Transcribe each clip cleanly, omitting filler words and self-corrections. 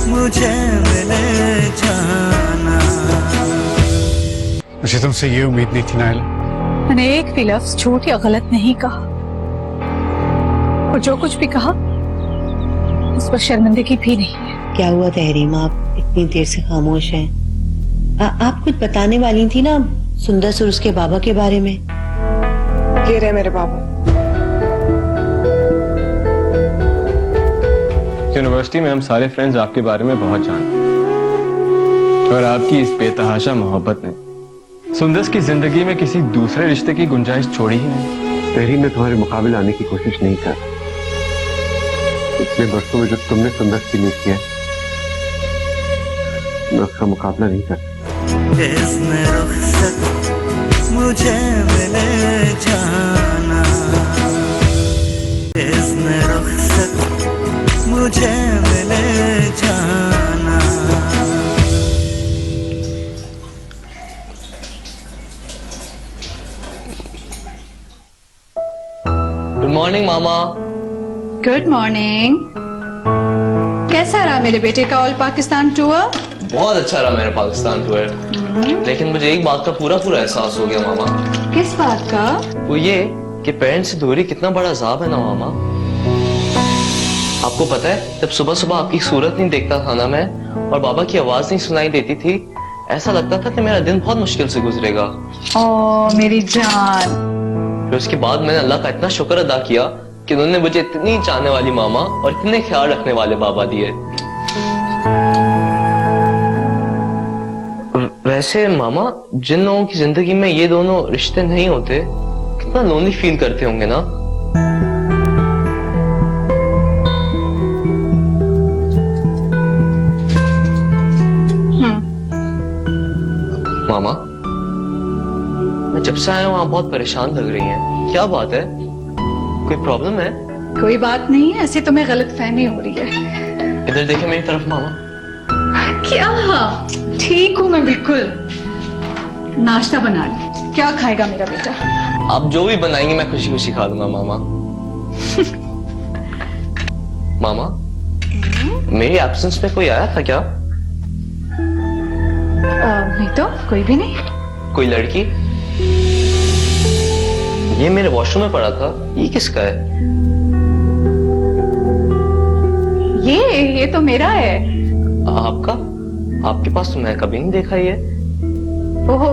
मुझे मिले जाना। मुझे तुमसे ये उम्मीद नहीं थी नाइला। मैंने एक भी लफ्ज झूठ या गलत नहीं कहा, और जो कुछ भी कहा उस पर शर्मिंदगी भी नहीं है। क्या हुआ तहरीम, आप इतनी देर से खामोश हैं? आप कुछ बताने वाली थी ना सुंदर सुर उसके बाबा के बारे में। ये रहे मेरे बाबा। यूनिवर्सिटी में हम सारे फ्रेंड्स आपके बारे में बहुत जानते हैं और आपकी इस बेतहाशा मोहब्बत ने सुंदर की जिंदगी में किसी दूसरे रिश्ते की गुंजाइश छोड़ी ही नहीं। तहरीम ने तुम्हारे मुकाबले आने की कोशिश नहीं कर। इतने बरसों में जो तुमने सुंदर के लिए किया मैं उसका मुकाबला नहीं कर। किसने रुखसत मुझे मिले जाना, किसने रुखसत मुझे मिले जाना। गुड मॉर्निंग मामा। Good morning. कैसा रहा मेरे बेटे का ऑल पाकिस्तान टूर? बहुत अच्छा रहा मेरा पाकिस्तान टूर, लेकिन मुझे एक बात का पूरा एहसास हो गया मामा। किस बात का? वो ये कि पेरेंट्स से दूरी कितना बड़ा अजाब है ना मामा। आपको पता है, जब सुबह सुबह आपकी सूरत नहीं देखता था ना मैं, और बाबा की आवाज नहीं सुनाई देती थी, ऐसा लगता था कि मेरा दिन बहुत मुश्किल से गुजरेगा। ओ मेरी जान। फिर उसके बाद मैंने अल्लाह का इतना शुक्र अदा किया कि उन्होंने मुझे इतनी चाहने वाली मामा और इतने ख्याल रखने वाले बाबा दिए। वैसे मामा, जिन लोगों की जिंदगी में ये दोनों रिश्ते नहीं होते, कितना लोनली फील करते होंगे ना। मामा, मैं जब से आया हूं आप बहुत परेशान लग रही हैं। क्या बात है? कोई प्रॉब्लम है? कोई बात नहीं है, ऐसे तुम्हें गलत फहमी हो रही है। इधर देखे मेरी तरफ मामा। क्या? ठीक हूँ मैं बिल्कुल। नाश्ता बना ली, क्या खाएगा मेरा बेटा? आप जो भी बनाएंगे मैं खुशी खुशी खा लूंगा मामा। मामा, मेरी एब्सेंस में कोई आया था क्या? नहीं तो कोई भी नहीं। कोई लड़की? ये मेरे वॉशरूम में पड़ा था, ये किसका है? ये तो मेरा है। आपका? आपके पास तो मैं कभी नहीं देखा ये। ओहो,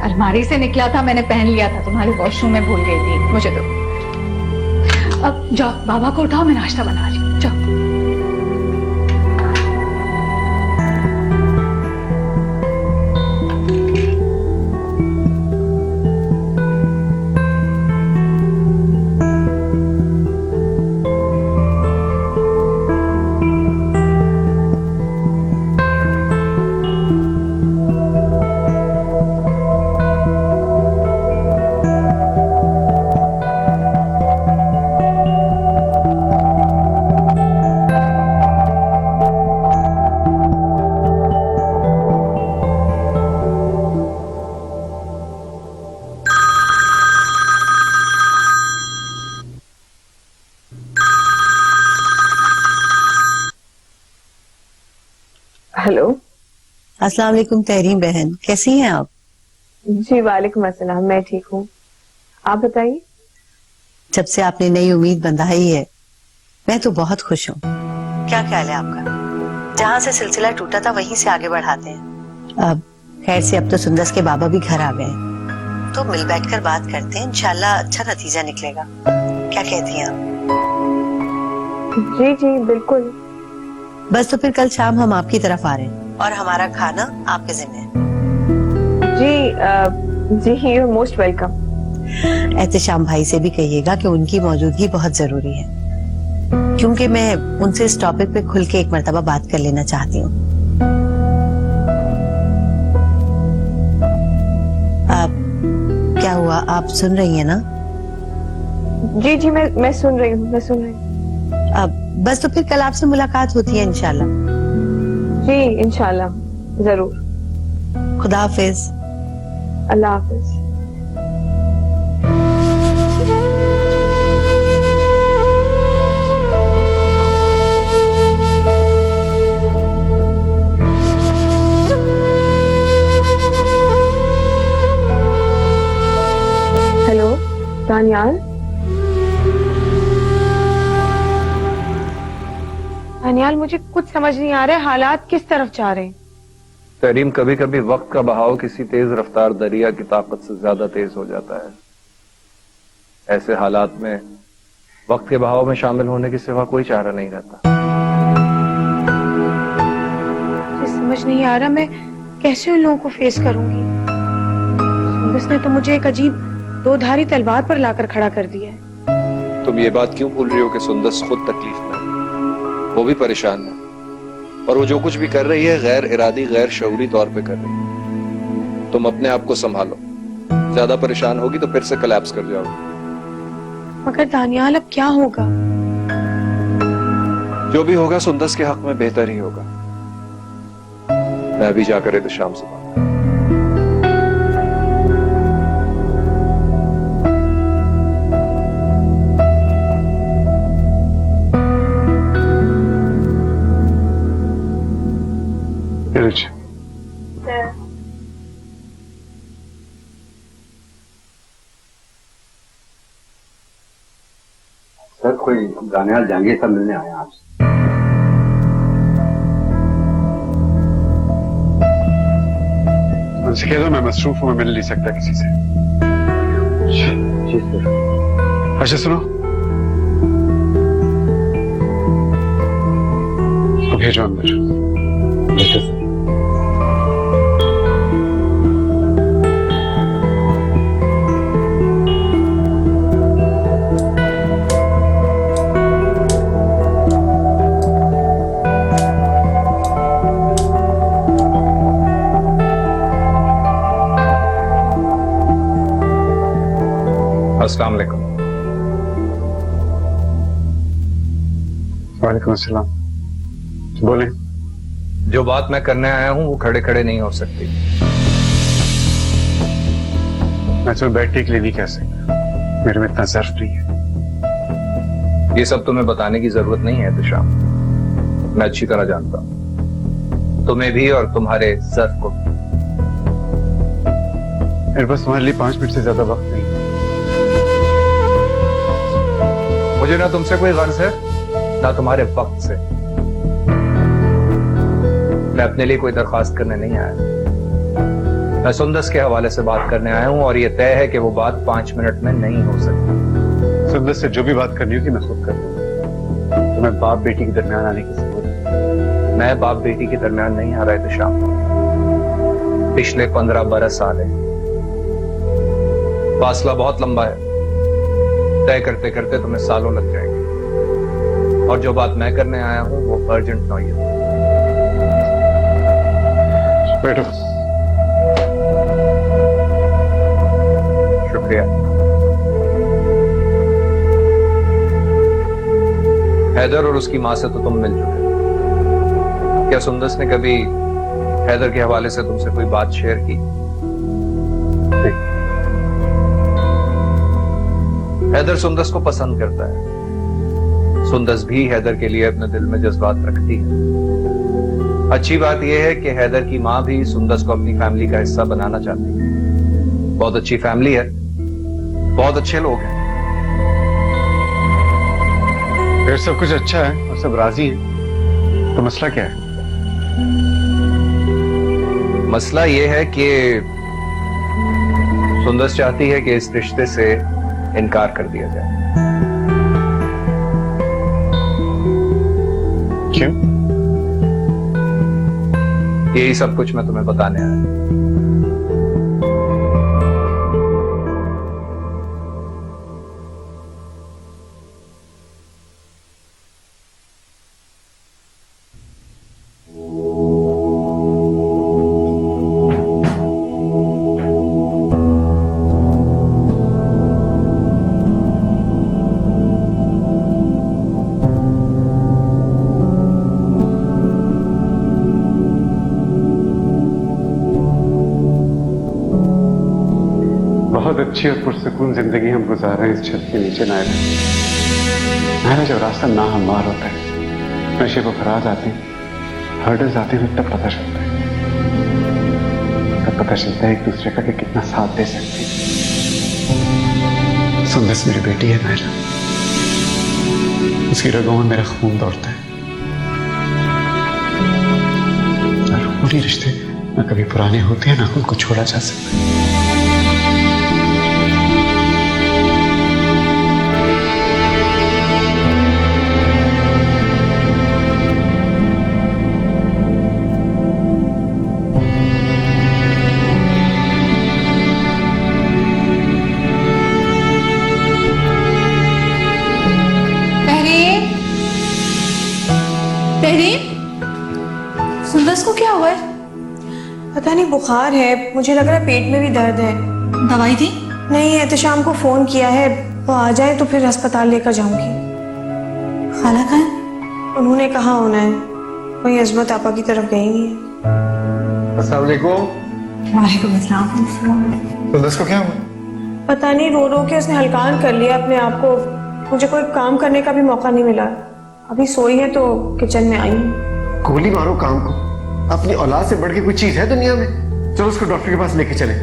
अलमारी से निकला था, मैंने पहन लिया था, तुम्हारे वॉशरूम में भूल गई थी। मुझे तो अब जाओ, बाबा को उठाओ, मैं नाश्ता बना रही हूँ। जाओ। हेलो। अस्सलाम वालेकुम तहरीम बहन, कैसी हैं आप? जी वालेकुम अस्सलाम, मैं ठीक हूँ। आप बताइए। जब से आपने नई उम्मीद बंधाई है मैं तो बहुत खुश हूँ। क्या ख्याल है आपका? जहाँ से सिलसिला टूटा था वहीं से आगे बढ़ाते हैं। अब खैर से अब तो सुंदर के बाबा भी घर आ गए हैं, तो मिल बैठकर बात करते हैं, इंशाल्लाह अच्छा नतीजा निकलेगा। क्या कहती हैं आप? जी जी बिल्कुल। बस तो फिर कल शाम हम आपकी तरफ आ रहे हैं और हमारा खाना आपके जिम्मे है। जी जी, यू मोस्ट वेलकम। एहतशाम भाई से भी कहिएगा कि उनकी मौजूदगी बहुत जरूरी है, क्योंकि मैं उनसे इस टॉपिक पे खुल के एक मर्तबा बात कर लेना चाहती हूँ। क्या हुआ, आप सुन रही हैं ना? जी जी, मैं सुन रही हूँ, मैं सुन रही हूँ। अब बस तो फिर कल आपसे मुलाकात होती है इंशाल्लाह। जी इंशाल्लाह, जरूर। खुदा हाफिज। अल्लाह हाफिज। दानियाल, दानियाल मुझे कुछ समझ नहीं आ रहा है, हालात किस तरफ जा रहे हैं। तहरीम, कभी कभी वक्त का बहाव किसी तेज रफ्तार दरिया की ताकत से ज्यादा तेज हो जाता है। ऐसे हालात में वक्त के बहाव में शामिल होने के सिवा कोई चारा नहीं रहता। मुझे समझ नहीं आ रहा मैं कैसे उन लोगों को फेस करूंगी। सुंदस ने तो मुझे एक अजीब दो धारी तलवार पर लाकर खड़ा कर दिया है। तुम ये बात क्यों भूल रही हो कि सुंदस खुद तकलीफ में है, वो भी परेशान है, और वो जो कुछ भी कर रही है गैर इरादी गैर शऊरी तौर पे कर रही है। तुम अपने आप को संभालो, ज्यादा परेशान होगी तो फिर से कोलैप्स कर जाओगी। मगर दानियाल अब क्या होगा? जो भी होगा सुंदस के हक में बेहतर ही होगा। मैं अभी जाकर एहतशाम से बात। Village. सर, कोई दानियाल जहांगीर साहब मिलने आए हैं आपसे। उनसे कह दो मैं मसरूफ हूं, मैं मिल नहीं सकता किसी से। जी सर। अच्छा सुनो, उसको भेजो अंदर। जैसे सर। अस्सलाम वालेकुम। वालेकुम अस्सलाम। बोले। जो बात मैं करने आया हूं वो खड़े खड़े नहीं हो सकती। मैं तुम्हें बैठने के लिए नहीं कह सकता, मेरे में इतना ज़र्फ नहीं है। ये सब तुम्हें बताने की जरूरत नहीं है एहतशाम, मैं अच्छी तरह जानता हूं तुम्हें भी और तुम्हारे ज़र्फ को। मेरे पास तुम्हारे लिए 5 मिनट से ज्यादा वक्त नहीं। मुझे ना तुमसे कोई गर्ज है ना तुम्हारे वक्त से। मैं अपने लिए कोई दरखास्त करने नहीं आया, मैं सुंदस के हवाले से बात करने आया हूं और यह तय है कि वो बात 5 मिनट में नहीं हो सकती। सुंदस से जो भी बात करनी होगी मैं खुद कर लूंगा। तुम्हें बाप बेटी के दरमियान आने की जरूरत नहीं। मैं बाप बेटी के दरमियान नहीं आ रहा एहतशाम। पिछले 15 बरस आ गए, फासला बहुत लंबा है, तय करते करते तुम्हें सालों लग जाएंगे। और जो बात मैं करने आया हूं वो अर्जेंट नौयत है। बैठो। शुक्रिया। हैदर और उसकी मां से तो तुम मिल चुके हो। क्या सुंदस ने कभी हैदर के हवाले से तुमसे कोई बात शेयर की? हैदर सुंदस को पसंद करता है, सुंदस भी हैदर के लिए अपने दिल में जज्बात रखती है। अच्छी बात यह है कि हैदर की मां भी सुंदस को अपनी फैमिली का हिस्सा बनाना चाहती है। बहुत अच्छी फैमिली है, बहुत अच्छे लोग हैं। फिर सब कुछ अच्छा है और सब राजी हैं, तो मसला क्या है? मसला यह है कि सुंदस चाहती है कि इस रिश्ते से इनकार कर दिया जाए। क्यों? यही सब कुछ मैं तुम्हें बताने आया। बहुत अच्छी और पुरसकून जिंदगी हम गुजार रहे हैं इस छत के नीचे नायरा। नायरा, जब रास्ता ना हमवार होता है, नशे को फराज आती, हर्डल्स आते हैं, तब पता चलता है, तब पता चलता है एक दूसरे का कि कितना साथ दे सकते हैं। सुंदस मेरी बेटी है नायरा, उसकी रगों में मेरा खून दौड़ता है और पूरी रिश्ते न कभी पुराने होते हैं ना उनको छोड़ा जा सकता है। सुंदस को क्या हुआ है? पता नहीं, बुखार है, मुझे लग रहा है पेट में भी दर्द है। दवाई दी? नहीं, एहतशाम को फोन किया है, वो आ जाए तो फिर अस्पताल लेकर जाऊंगी। खाला कहाँ है? उन्होंने कहाँ होना है, वही अजमत आपा की तरफ गई है। अस्सलाम वालेकुम। वालेकुम अस्सलाम। सुंदस को क्या हुआ? पता नहीं, रो रो के उसने हलकान कर लिया अपने आप को। मुझे कोई काम करने का भी मौका नहीं मिला। अभी सोई है तो किचन में आई हूँ। गोली मारो काम को, अपनी औलाद से बढ़ के कोई चीज है दुनिया में? चलो उसको डॉक्टर के पास लेके चले।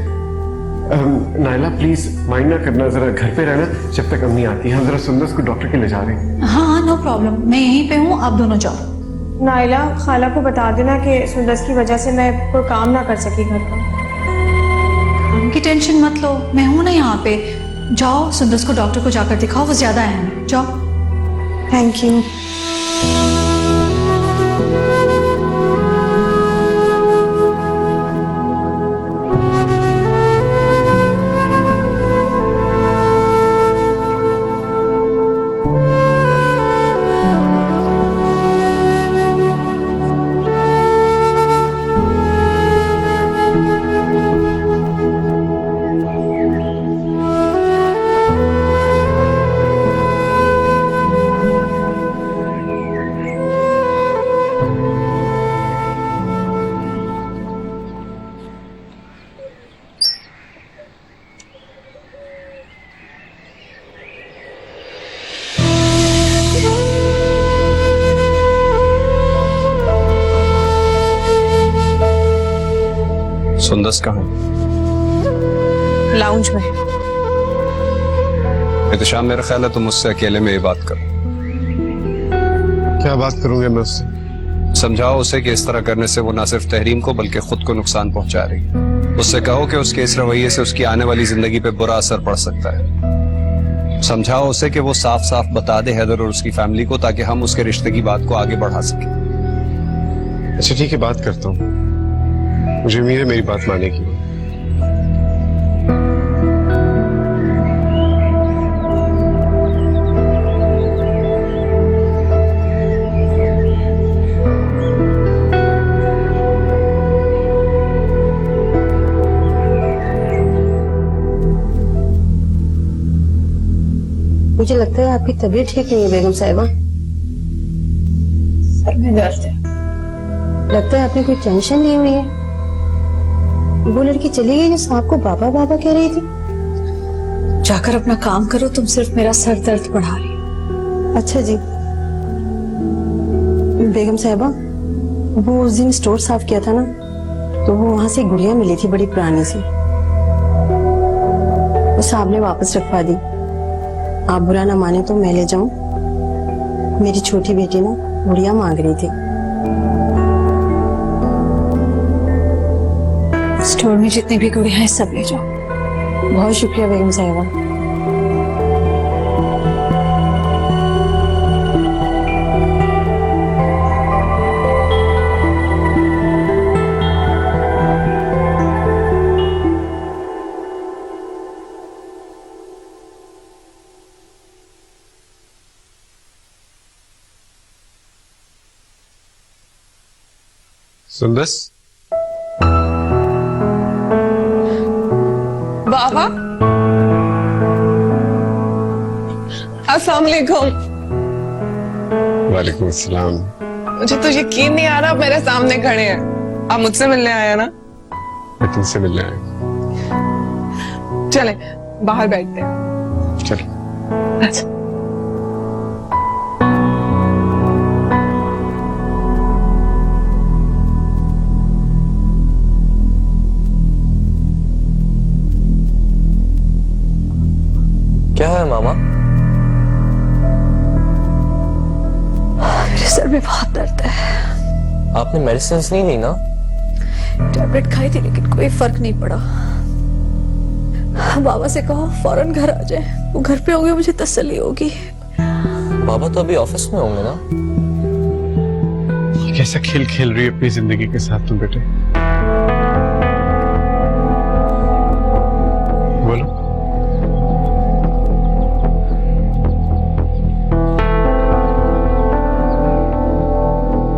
नायला प्लीज माइंड ना करना, जरा घर पे रहना जब तक अम्मी आती है। हम जरा सुंदस को डॉक्टर के ले जा रहे हैं। हाँ नो प्रॉब्लम, मैं यहीं पे हूँ, आप दोनों जाओ। नायला, खाला को बता देना कि सुंदस की वजह से मैं कोई काम ना कर सकी घर का। काम की टेंशन मत लो, मैं हूँ ना यहाँ पे। जाओ सुंदस को डॉक्टर को जाकर दिखाओ, वो ज्यादा अहम है। जाओ। Thank you. सुंदस कहाँ? लाउंज में। एहतशाम, मेरा ख्याल है तुम मुझसे अकेले में ये बात करो। क्या बात करूंगा मैं उससे? समझाओ उसे कि इस तरह करने से वो ना सिर्फ तहरीम को बल्कि खुद को नुकसान पहुंचा रही है। उससे कहो कि उसके इस रवैये से उसकी आने वाली जिंदगी पे बुरा असर पड़ सकता है। समझाओ उसे कि वो साफ साफ बता दे हैदर और उसकी फैमिली को, ताकि हम उसके रिश्ते की बात को आगे बढ़ा सकें। अच्छा ठीक है, बात करता हूँ। मुझे उम्मीद है मेरी बात मानेगी। मुझे लगता है आपकी तबीयत ठीक नहीं है बेगम साहिबा। सर में दर्द है। लगता है आपने कोई टेंशन ली हुई है। वो लड़की चली गई जो आपको बाबा बाबा कह रही थी। जाकर अपना काम करो, तुम सिर्फ मेरा सर दर्द बढ़ा रही हो। अच्छा जी। बेगम साहिबा, वो उस दिन स्टोर साफ किया था ना, तो वो वहां से गुड़िया मिली थी बड़ी पुरानी सी। वो साहब ने वापस रखवा दी। आप बुरा ना माने तो मैं ले जाऊं? मेरी छोटी बेटी ना गुड़िया मांग रही थी। स्टोर में जितने भी गुड़िया हैं सब ले जाओ। बहुत शुक्रिया बेगम साहिबा। सुंदस, बाबा, अस्सलाम वालेकुम। वालेकुम अस्सलाम। मुझे तो यकीन नहीं आ रहा आप मेरे सामने खड़े हैं। आप मुझसे मिलने आए हैं ना? मैं तुमसे मिलने आया। चले बाहर बैठते हैं। चलो। अच्छा। क्या है मामा? मेरे सर में बहुत दर्द है। आपने मेडिसिन नहीं ली ना? टैबलेट खाई थी लेकिन कोई फर्क नहीं पड़ा। बाबा से कहो फौरन घर आ जाए, वो घर पे होंगे मुझे तसल्ली होगी। बाबा तो अभी ऑफिस में होंगे ना? कैसा खेल खेल रही है अपनी जिंदगी के साथ तुम बेटे? बोलो।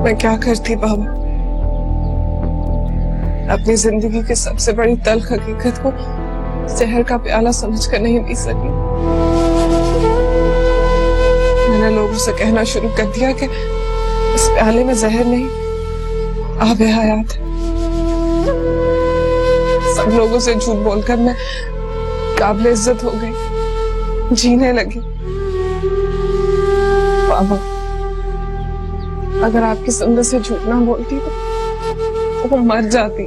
मैं क्या करती बाबा, अपनी जिंदगी की सबसे बड़ी तल्ख हकीकत को जहर का प्याला समझकर नहीं पी सकी। मैंने लोगों से कहना शुरू कर दिया कि इस प्याले में जहर नहीं, आब हयात है। सब लोगों से झूठ बोलकर मैं काबिल इज्जत हो गई, जीने लगी। बाबा, अगर आपकी सुंदर से झूठ ना बोलती तो वो मर जाती।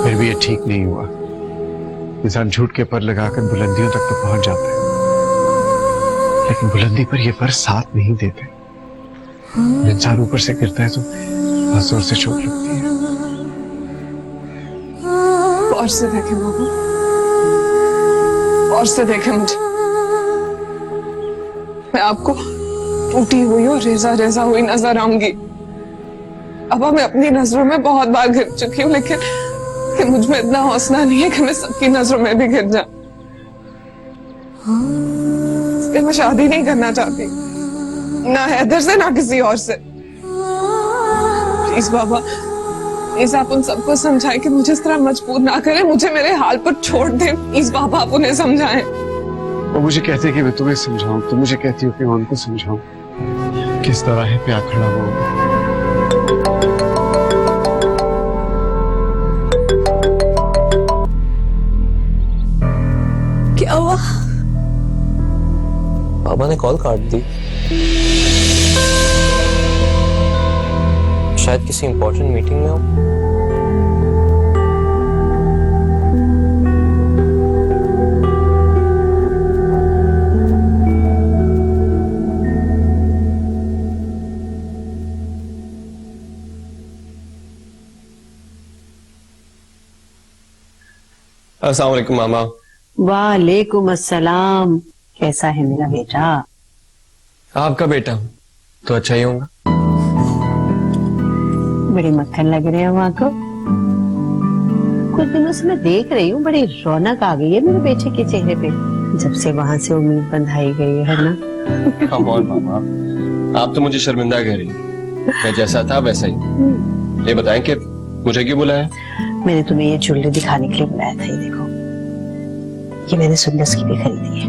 फिर भी ये ठीक नहीं हुआ। इंसान झूठ के पर लगाकर बुलंदियों तक तो पहुंच जाता है, लेकिन बुलंदी पर ये पर साथ नहीं देते। इंसान ऊपर से गिरता है तो बहुत जोर से चोट लगती है। और से देखे बाबा, और से देखे मुझे। मैं आपको टूटी हुई और रेजा रेजा हुई नजर आऊंगी। अब मैं अपनी नजरों में बहुत बार गिर चुकी हूँ, लेकिन कि मुझ में इतना हौसला नहीं है कि मैं सबकी नजरों में भी गिर जाऊं। इसलिए मैं शादी नहीं करना चाहती, ना हैदर से ना किसी और से। प्लीज बाबा, प्लीज आप उन सबको समझाएं कि मुझे इस तरह मजबूर ना करें, मुझे मेरे हाल पर छोड़ दें। प्लीज बाबा, आप उन्हें समझाएं। वो मुझे कहते कि मैं तुम्हें समझाऊं, तुम मुझे कहती हो कि मैं उनको समझाऊं। किस तरह पे खड़ा हुआ। क्या हुआ? बाबा ने कॉल काट दी। शायद किसी इंपॉर्टेंट मीटिंग में हो। अस्सलाम वालेकुम मामा। वालेकुम अस्सलाम। कैसा है मेरा बेटा? आपका बेटा हूं तो अच्छा ही होगा। बड़े मक्खन लग रहे हैं वहां को। कुछ दिनों से मैं देख रही हूँ, बड़ी रौनक आ गई है मेरे बेटे के चेहरे पे, जब से वहां से उम्मीद बंधाई गई है ना। कम ऑन मामा, आप तो मुझे शर्मिंदा कह रही हैं। मैं जैसा था वैसा ही। ये बताएं कि मुझे क्यों बुलाया? मैंने तुम्हें ये ज्वेलरी दिखाने के लिए बुलाया था। ये देखो, ये मैंने सुंदस के लिए खरीदी है।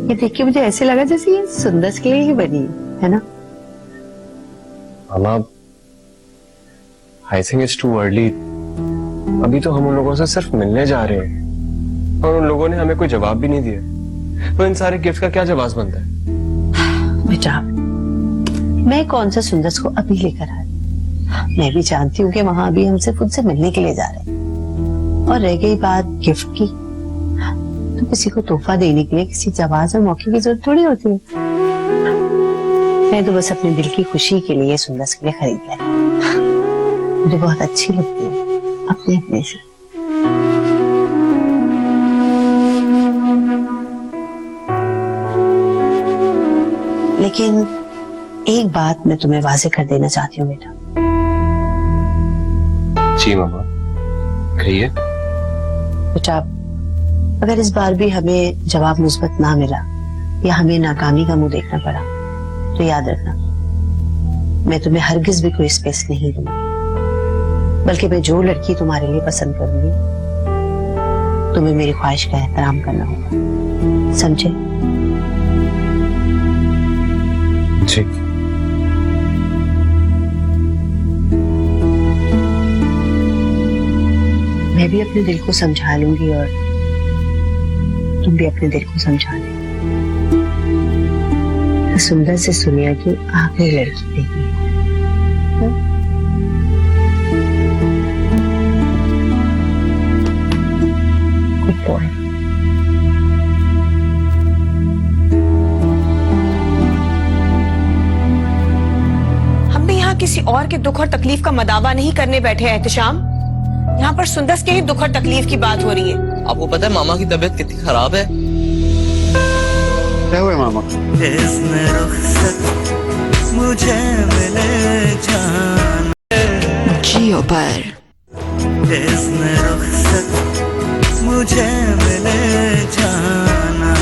ये देख के मुझे ऐसे लगा जैसे ये सुंदस के लिए ही बनी है ना। मामा, I think it's too early. अभी तो हम उन लोगों से सिर्फ मिलने जा रहे हैं और उन लोगों ने हमें कोई जवाब भी नहीं दिया। तो इन सारे गिफ्ट का क्या जवाब बनता है? बेटा, मैं कौन सा सुंदस को अभी लेकर आई? मैं भी जानती हूँ कि वहां अभी हम सिर्फ उनसे मिलने के लिए जा रहे हैं। और रह गई बात गिफ्ट की, तो किसी को तोहफा देने के लिए किसी जवाब और मौके की जरूरत थोड़ी होती है। मैं तो बस अपने दिल की खुशी के लिए सुंदस के लिए खरीद लाई। मुझे बहुत अच्छी लगती है अपने अपने से। लेकिन एक बात मैं तुम्हें वाज़ेह कर देना चाहती हूँ बेटा। जी मामा, कहिए। बेटा, अगर इस बार भी हमें जवाब मुस्बत ना मिला या हमें नाकामी का मुंह देखना पड़ा, तो याद रखना, मैं तुम्हें हरगिज भी कोई स्पेस नहीं दूंगी। बल्कि मैं जो लड़की तुम्हारे लिए पसंद करूंगी, तुम्हें मेरी ख्वाहिश का एहतराम करना होगा, समझे? जी। मैं भी अपने दिल को समझा लूंगी और तुम भी अपने दिल को समझा लेना। सुंदर से सुनिया की आखिरी लड़की देखी है। कुछ boy. हम भी यहाँ किसी और के दुख और तकलीफ का मदावा नहीं करने बैठे हैं एहतिशाम। यहाँ पर सुंदस के ही दुख और तकलीफ की बात हो रही है। आपको पता है मामा की तबीयत कितनी खराब है? क्या हुआ मामा? इज़्न रुख़सत मुझे मिले जाना, जियो पर इज़्न रुख़सत मुझे मिले जाना।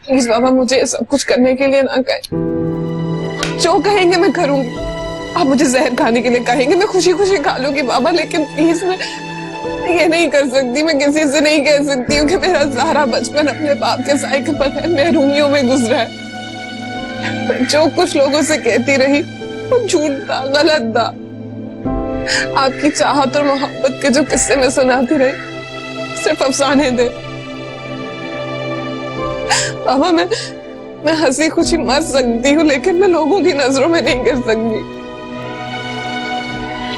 प्लीज बाबा मुझे सब कुछ करने के लिए ना कहें। जो कहेंगे मैं करूंगी। आप मुझे जहर खाने के लिए कहेंगे, मैं खुशी खुशी खा लूंगी बाबा, लेकिन प्लीज मैं ये नहीं कर सकती। मैं किसी से नहीं कह सकती हूँ कि मेरा सारा बचपन अपने बाप के साए के बगैर महरूमियों में गुजरा है। मैं जो कुछ लोगों से कहती रही वो झूठ था, गलत था। आपकी चाहत और मोहब्बत के जो किस्से में सुनाती रही सिर्फ अफसाने थे। बाबा मैं हंसी खुशी मर सकती हूँ, लेकिन मैं लोगों की नजरों में नहीं गिर सकती।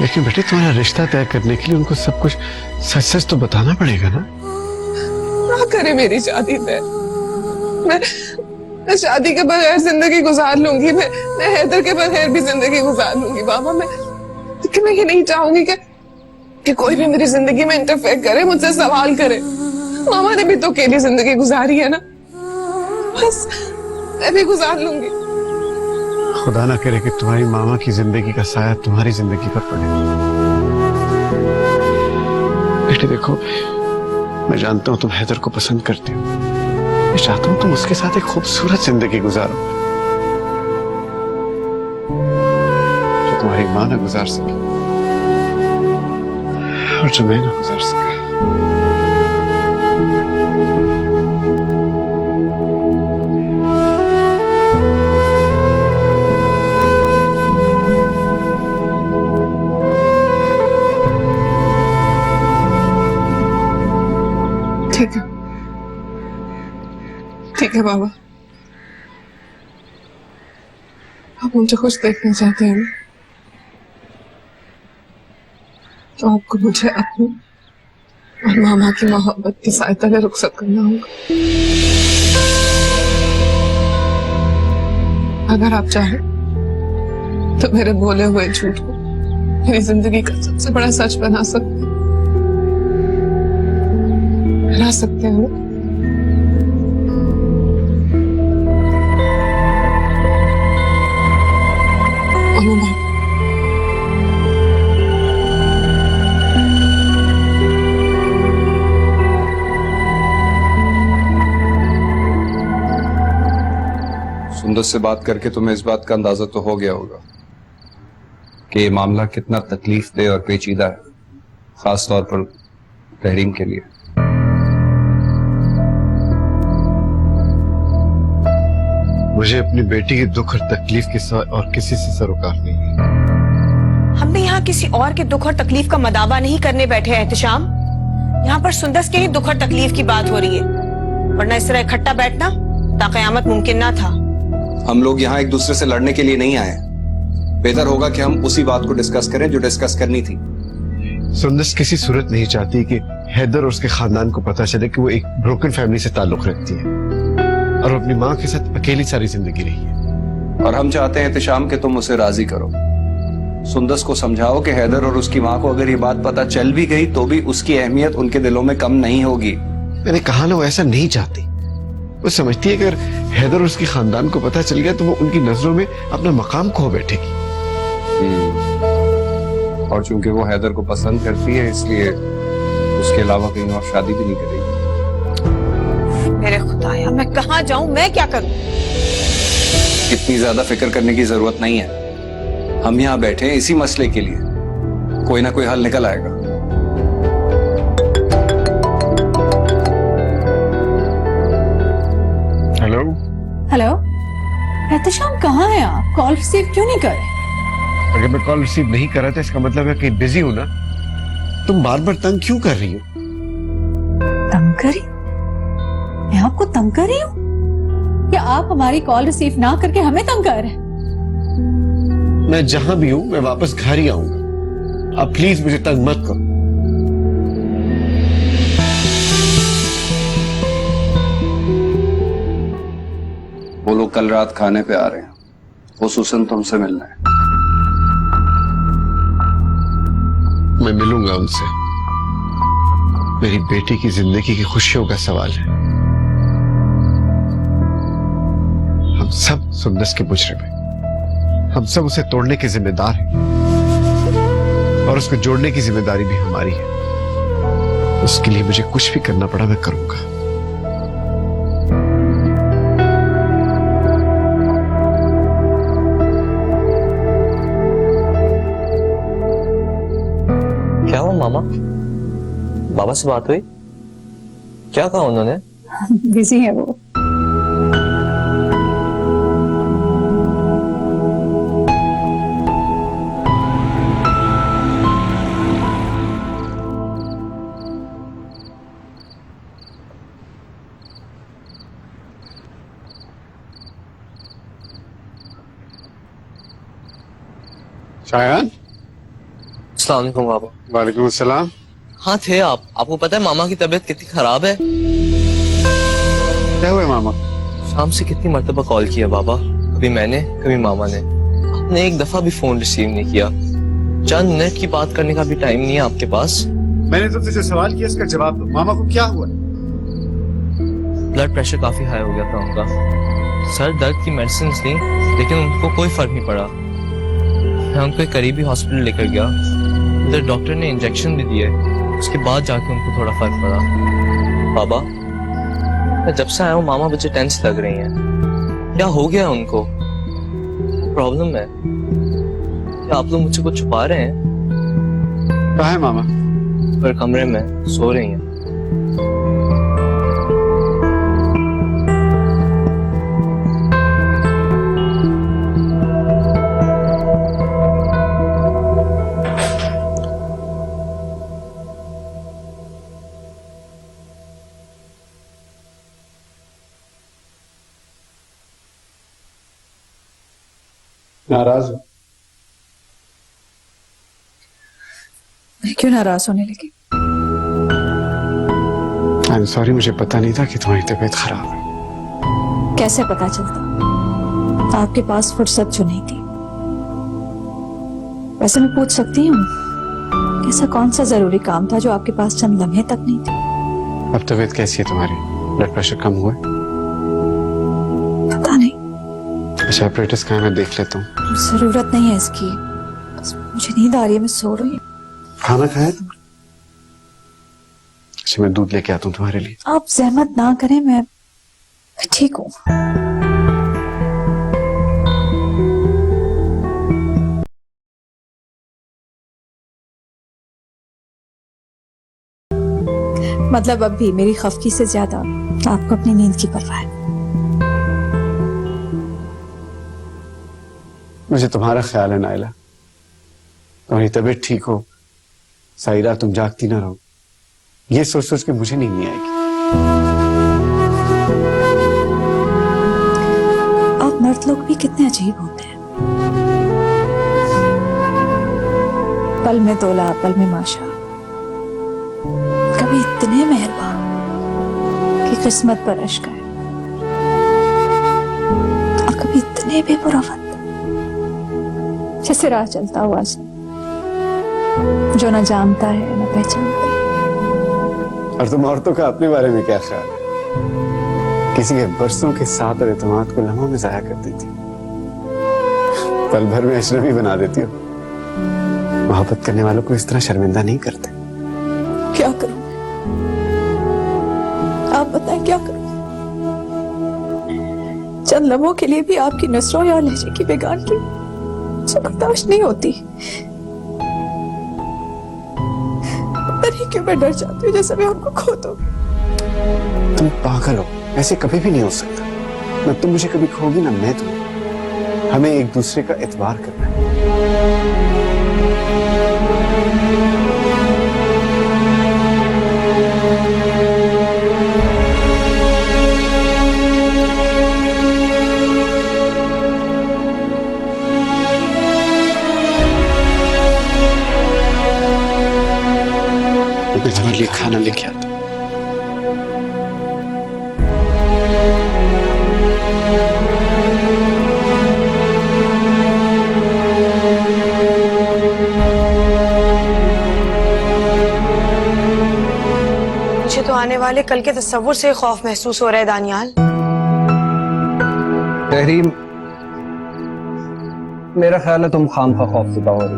लेकिन बेटे तुम्हारा रिश्ता तय करने के लिए उनको सब कुछ सच सच तो बताना पड़ेगा ना। ना करे मेरी शादी तय। मैं शादी के बगैर जिंदगी गुजार लूंगी। मैं हैदर के बगैर भी जिंदगी गुजार लूंगी बाबा। लेकिन मैं ये नहीं चाहूंगी कि कोई भी मेरी जिंदगी में इंटरफेयर करे, मुझसे सवाल करे। मामा ने भी तो अकेली जिंदगी गुजारी है ना, बस मैं भी गुजार लूंगी। खुदा ना करे कि तुम्हारी मामा की जिंदगी का साया तुम्हारी जिंदगी पर पड़े। बेटे देखो, मैं जानता हूं तुम हैदर को पसंद करती हो। मैं चाहता हूं तुम उसके साथ एक खूबसूरत जिंदगी गुजारो जो तुम्हारी मां ना गुजार सके और जो मैं ना गुजार सका। ठीक है बाबा, आप मुझे खुश देखना चाहते हैं तो आपको मुझे अपनी और मामा की मोहब्बत की सहायता में रुखसत करना होगा। अगर आप चाहें तो मेरे बोले हुए झूठ को मेरी जिंदगी का सबसे बड़ा सच बना सकते हैं। सुंदर से बात करके तुम्हें इस बात का अंदाजा तो हो गया होगा कि ये मामला कितना तकलीफदेह और पेचीदा है, खास तौर पर तहरीम के लिए। मुझे अपनी बेटी के दुख और तकलीफ के साथ और किसी से सरोकार नहीं है। हम भी यहाँ किसी और के दुख और तकलीफ का मदावा नहीं करने बैठे हैं एहतिशाम। यहाँ पर सुंदस के ही दुख और तकलीफ की बात हो रही है, वरना इस तरह इकट्ठा बैठना ताक़यामत मुमकिन ना था। हम लोग यहाँ एक दूसरे से लड़ने के लिए नहीं आए। बेहतर होगा कि हम उसी बात को डिस्कस करें जो डिस्कस करनी थी। सुंदस किसी सूरत नहीं चाहती कि हैदर और उसके खानदान को पता चले कि वो एक ब्रोकन फैमिली से ताल्लुक रखती है और अपनी माँ के साथ अकेली सारी जिंदगी रही है। और हम चाहते हैं एहतिशाम कि तुम उसे राजी करो। सुंदस को समझाओ कि हैदर और उसकी माँ को अगर ये बात पता चल भी गई तो भी उसकी अहमियत उनके दिलों में कम नहीं होगी। मैंने कहा ना, वो ऐसा नहीं चाहती। वो समझती है कि अगर हैदर और उसके खानदान को पता चल गया तो वो उनकी नजरों में अपना मकाम खो बैठेगी। और चूंकि वो हैदर को पसंद करती है इसलिए उसके अलावा कहीं और शादी भी नहीं करेगी। मेरे खुदाया, मैं कहाँ जाऊं, मैं क्या करूं? इतनी ज्यादा फिक्र करने की जरूरत नहीं है। हम यहाँ बैठे हैं इसी मसले के लिए, कोई ना कोई हल निकल आएगा। हेलो हेलो, एहतिशाम कहाँ है आप? कॉल रिसीव क्यों नहीं कर रहे? अगर मैं कॉल रिसीव नहीं कर रहा था इसका मतलब है कि बिजी हूं ना। तुम बार बार तंग क्यों कर रही हो? तंग करी? मैं आपको तंग कर रही हूँ या आप हमारी कॉल रिसीव ना करके हमें तंग कर रहे हैं? मैं जहां भी हूं मैं वापस घर ही आऊंगा। आप प्लीज मुझे तंग मत करो। वो लोग कल रात खाने पे आ रहे हैं, खुसूसन तुमसे मिलना है। मैं मिलूंगा उनसे। मेरी बेटी की जिंदगी की खुशियों का सवाल है। हम सब सुंदस के मुजरिम हैं। हम सब उसे तोड़ने के जिम्मेदार हैं और उसको जोड़ने की जिम्मेदारी भी हमारी है। उसके लिए मुझे कुछ भी करना पड़ा मैं करूंगा। क्या हुआ मामा? बाबा से बात हुई? क्या कहा उन्होंने? बिजी है वो। शायद। अस्सलाम वालेकुम बाबा। वालेकुम अस्सलाम। हाँ थे आप। आपको पता है मामा की तबीयत कितनी खराब है? क्या हुआ मामा? शाम से कितनी मर्तबा कॉल किया बाबा, कभी मैंने कभी मामा ने। आपने एक दफा भी फोन रिसीव नहीं किया। चंद मिनट की बात करने का भी टाइम नहीं है आपके पास। मैंने तो तुझसे सवाल किया, इसका जवाब दो। मामा को क्या हुआ? ब्लड प्रेशर काफी हाई हो गया था उनका। सर दर्द की मेडिसिन ली लेकिन उनको कोई फर्क नहीं पड़ा। मैं उनको एक करीबी हॉस्पिटल लेकर गया। उधर डॉक्टर ने इंजेक्शन भी दिए, उसके बाद जाके उनको थोड़ा फर्क पड़ा। बाबा मैं जब से आया हूँ मामा मुझे टेंस लग रही हैं। क्या हो गया उनको? प्रॉब्लम है क्या? आप लोग मुझसे कुछ छुपा रहे हैं? कहाँ है मामा? पर कमरे में सो रही हैं। नाराज हो? मैं क्यों नाराज होने लगी? आई एम सॉरी, मुझे पता नहीं था कि तुम्हारी तबीयत खराब है। कैसे पता चलता? आपके पास फुर्सत जो नहीं थी। वैसे मैं पूछ सकती हूँ ऐसा कौन सा जरूरी काम था जो आपके पास चंद लम्हे तक नहीं थे? अब तबीयत कैसी है तुम्हारी? ब्लड प्रेशर कम हुआ? पता नहीं। अच्छा ऑपरेटर्स कहाँ, मैं देख लेता हूँ। जरूरत नहीं है इसकी, बस मुझे नींद आ रही है, मैं सो रही हूँ। खाना खाया तुमने? अच्छा मैं दूध लेके आता हूँ तुम्हारे लिए। आप जहमत ना करें, मैं ठीक हूँ। मतलब अब भी मेरी खफकी से ज्यादा आपको अपनी नींद की परवाह है। मुझे तुम्हारा ख्याल है नाइला। तुम्हारी तबीयत ठीक हो, सारी रात तुम जागती ना रहो, ये सोच सोच के मुझे नींद नहीं आएगी। आप मर्द लोग भी कितने अजीब होते हैं। पल में तोला पल में माशा। कभी इतने मेहरबान कि किस्मत पर अश्क है और कभी इतने बेमुरवत जैसे राह चलता हुआ जो न जानता है न पहचानता है। और तुम औरतों का अपने बारे में क्या ख्याल है? किसी के बरसों के साथ और एतमाद को लम्हों में जाया कर देती हो, पल भर में अजनबी बना देती हो। मोहब्बत करने वालों को इस तरह शर्मिंदा नहीं करते। क्या करूं? आप बताएं क्या करूं? चंद लम्हों के लिए भी आपकी नजरों या लहजे की बेगानगी मुझे बर्दाश्त नहीं होती। पता नहीं क्यों मैं डर जाती हूँ जैसे मैं आपको खो दूं। तुम पागल हो, ऐसे कभी भी नहीं हो सकता। ना तुम मुझे कभी खोगी ना मैं तुम्हें। हमें एक दूसरे का एतबार करना है। मैं तुम्हारे लिए खाना लेके आता हूं। आने वाले कल के तस्वुर से खौफ महसूस हो रहा है दानियाल। तहरीम, मेरा ख्याल है तुम खामखा खौफज़दा हो रही।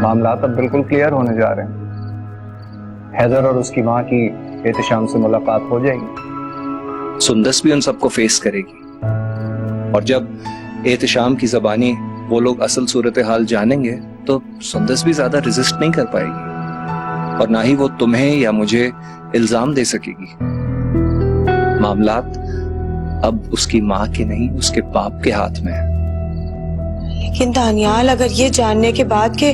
मामला अब बिल्कुल क्लियर होने जा रहे हैं। हैदर और उसकी माँ की एहतशाम से मुलाकात हो जाएगी। सुंदस भी उन सबको फेस करेगी, और जब एहतशाम की ज़बानी वो लोग असल सूरत हाल जानेंगे तो सुंदस भी ज्यादा रेजिस्ट नहीं कर पाएगी, और ना ही वो तुम्हें या मुझे इल्जाम दे सकेगी। मामलात अब उसकी माँ के नहीं, उसके बाप के हाथ में है। लेकिन दानियाल, अगर ये जानने के बाद कि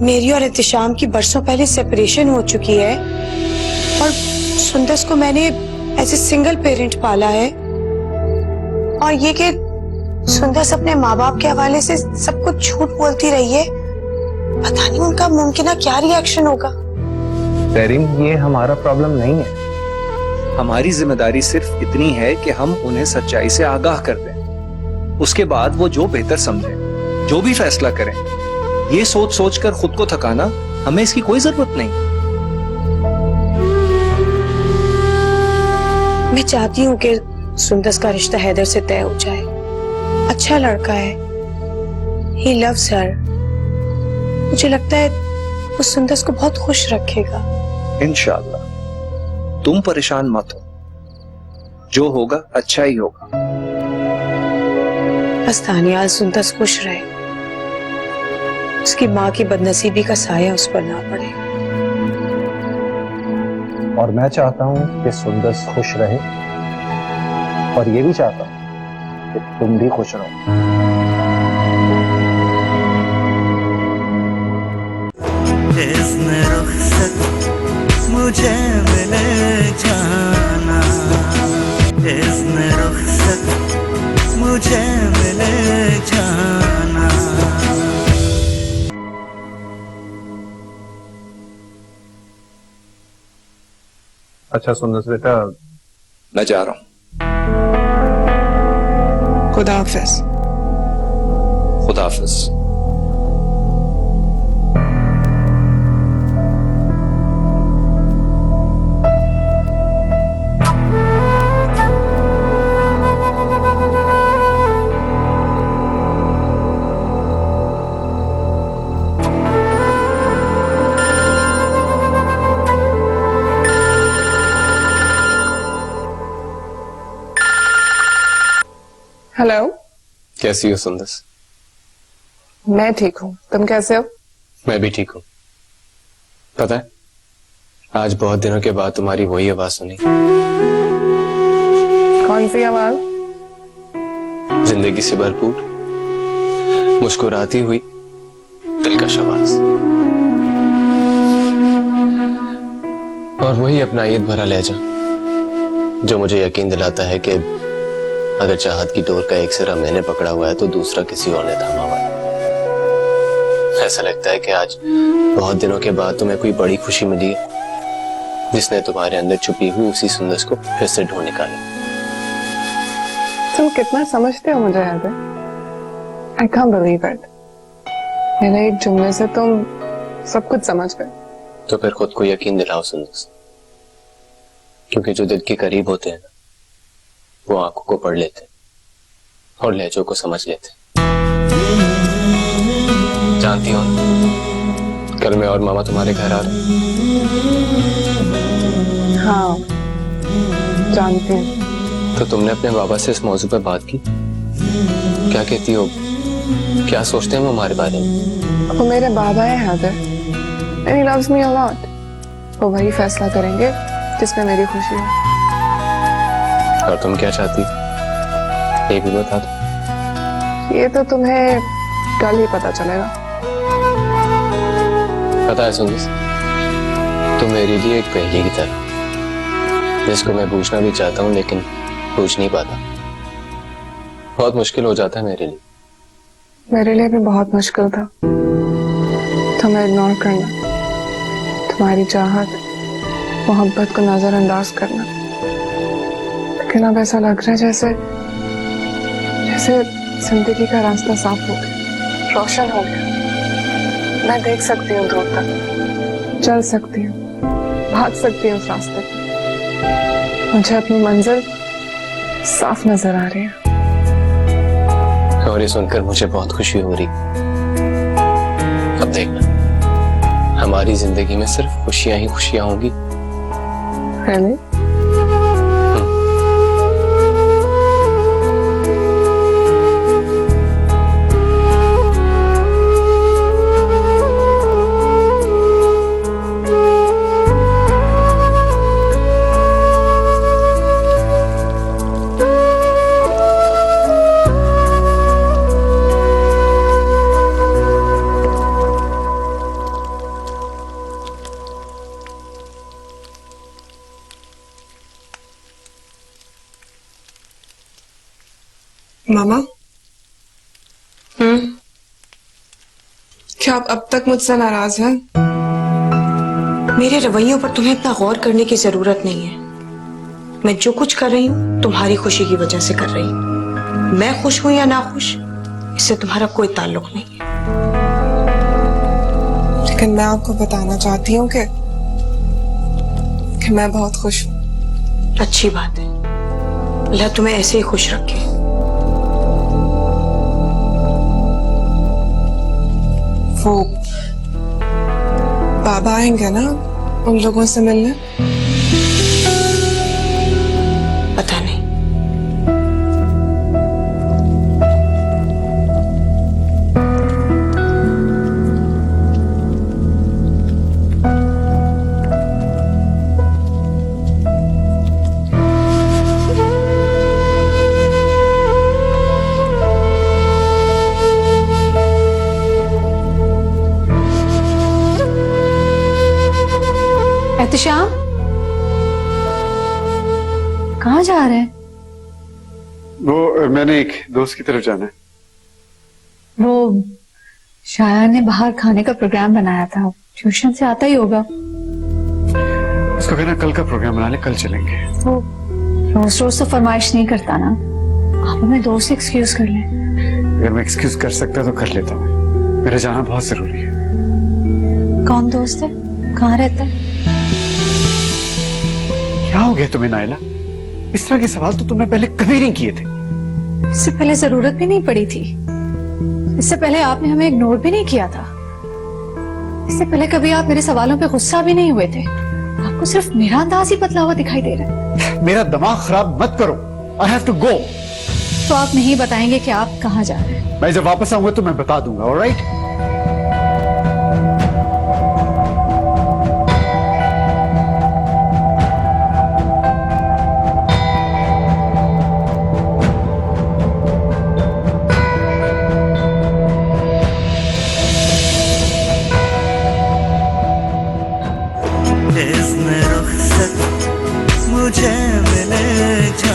मेरी और एहतशाम की बरसों पहले सेपरेशन हो चुकी है और सुंदस को मैंने एज ए सिंगल पेरेंट पाला है, और ये कि सुंदस अपने माँ बाप के हवाले से सब कुछ झूठ बोलती रही है, पता नहीं उनका मुमकिन क्या रिएक्शन होगा। तहरीम, ये हमारा प्रॉब्लम नहीं है। हमारी जिम्मेदारी सिर्फ इतनी है कि हम उन्हें सच्चाई से आगाह कर दें। उसके बाद वो जो बेहतर समझें, जो भी फैसला करें, ये सोच सोच कर खुद को थकाना हमें इसकी कोई जरूरत नहीं। मैं चाहती हूँ कि सुंदस का रिश्ता हैदर से तय हो जाए। अच्छा लड़का है, ही लव्स हर। मुझे लगता है वो सुंदस को बहुत खुश रखेगा। इंशाअल्लाह, तुम परेशान मत हो, जो होगा अच्छा ही होगा। बस दानियाल सुंदस खुश रहे, उसकी माँ की बदनसीबी का साया उस पर ना पड़े। और मैं चाहता हूँ कि सुंदस खुश रहे, और ये भी चाहता हूँ कि तुम भी खुश रहो। इज़्न रुख़सत मुझे मिले जाना, इज़्न रुख़सत मुझे मिले जाना। अच्छा सुंदस बेटा, मैं जा रहा हूँ। खुदा हाफिज। खुदा हाफिज। हेलो, कैसी हो सुंदस? मैं ठीक हूँ, तुम कैसे हो? मैं भी ठीक हूँ। पता है, आज बहुत दिनों के बाद तुम्हारी वही आवाज सुनी। कौन सी आवाज? जिंदगी से भरपूर, मुस्कुराती हुई दिलकश आवाज, और वही अपना ईद भरा लहजा जो मुझे यकीन दिलाता है कि अगर चाहत की डोर का एक सिरा मैंने पकड़ा हुआ है तो दूसरा किसी और ने थामा हुआ है। ऐसा लगता है कि आज बहुत दिनों के बाद तुम्हें कोई बड़ी खुशी मिली है, जिसने तुम्हारे अंदर छुपी हुई उसी सुंदस को फिर से ढूंढ निकाला। तुम कितना समझते हो मुझे याद है। I can't believe it. मेरे एक जुमले से तुम सब कुछ समझ गए। तो फिर खुद को यकीन दिलाओ सुंदस, क्योंकि जो दिल के करीब होते हैं वो आंखों को पढ़ लेते और लहजों को समझ लेते। जानती हो, कल मैं और मामा तुम्हारे घर आ रहे हैं। हाँ जानती हूँ। तो तुमने अपने बाबा से इस मौजू पर बात की? क्या कहती हो, क्या सोचते हैं वो हमारे बारे में? वो मेरे बाबा है Haider, and he loves me a lot। वो वही फैसला करेंगे जिसमें मेरी खुशी है। और तुम क्या चाहती, ये भी बता दो। ये तो तुम्हें कल ही पता चलेगा। पता है सुंदस, तुम मेरे लिए एक पहेली की तरह, जिसको मैं पूछना भी चाहता हूँ लेकिन पूछ नहीं पाता। बहुत मुश्किल हो जाता है मेरे लिए। मेरे लिए भी बहुत मुश्किल था तुम्हें इग्नोर करना, तुम्हारी चाहत मोहब्बत को नजरअंदाज करना। लेकिन अब ऐसा लग रहा है जैसे जिंदगी का रास्ता साफ हो गया, रोशन हो गया। मैं देख सकती हूँ दूर तक, चल सकती हूँ, भाग सकती हूँ उस रास्ते पे। मुझे अपनी मंजिल साफ नजर आ रही है। और ये सुनकर मुझे बहुत खुशी हो रही। अब देखना, हमारी जिंदगी में सिर्फ खुशियां ही खुशियां होंगी। Really? मामा, क्या आप अब तक मुझसे नाराज हैं? मेरे रवैयों पर तुम्हें इतना गौर करने की जरूरत नहीं है। मैं जो कुछ कर रही हूँ तुम्हारी खुशी की वजह से कर रही हूँ। मैं खुश हूं या ना खुश, इससे तुम्हारा कोई ताल्लुक नहीं है। लेकिन मैं आपको बताना चाहती हूँ कि मैं बहुत खुश हूँ। अच्छी बात है, अल्लाह तुम्हें ऐसे ही खुश रखे। वो बाबा आएंगे ना उन लोगों से मिलने? पता नहीं। एहतिशाम, कहाँ जा रहे हैं? वो मैंने एक दोस्त की तरफ जाना है। वो शाया ने बाहर खाने का प्रोग्राम बनाया था, ट्यूशन से आता ही होगा। उसको कहना कल का प्रोग्राम बना ले, कल चलेंगे। वो रोज रोज तो फरमाइश नहीं करता ना, आप हमें दोस्त से एक्सक्यूज कर लें। अगर मैं एक्सक्यूज कर सकता तो कर लेता हूँ, मेरा जाना बहुत जरूरी है। कौन दोस्त है, कहाँ रहता है? क्या हो गया तुम्हें नायला? इस तरह के सवाल तो तुमने पहले कभी नहीं किए थे। इससे पहले जरूरत भी नहीं पड़ी थी। इससे पहले आपने हमें इग्नोर भी नहीं किया था। इससे पहले कभी आप मेरे सवालों पे गुस्सा भी नहीं हुए थे। आपको सिर्फ मेरा अंदाज ही बदला हुआ दिखाई दे रहा है। मेरा दिमाग खराब मत करो। I have to go. तो आप नहीं बताएंगे कि आप कहाँ जा रहे हैं? मैं जब वापस आऊंगा तो मैं बता दूंगा, ऑलराइट?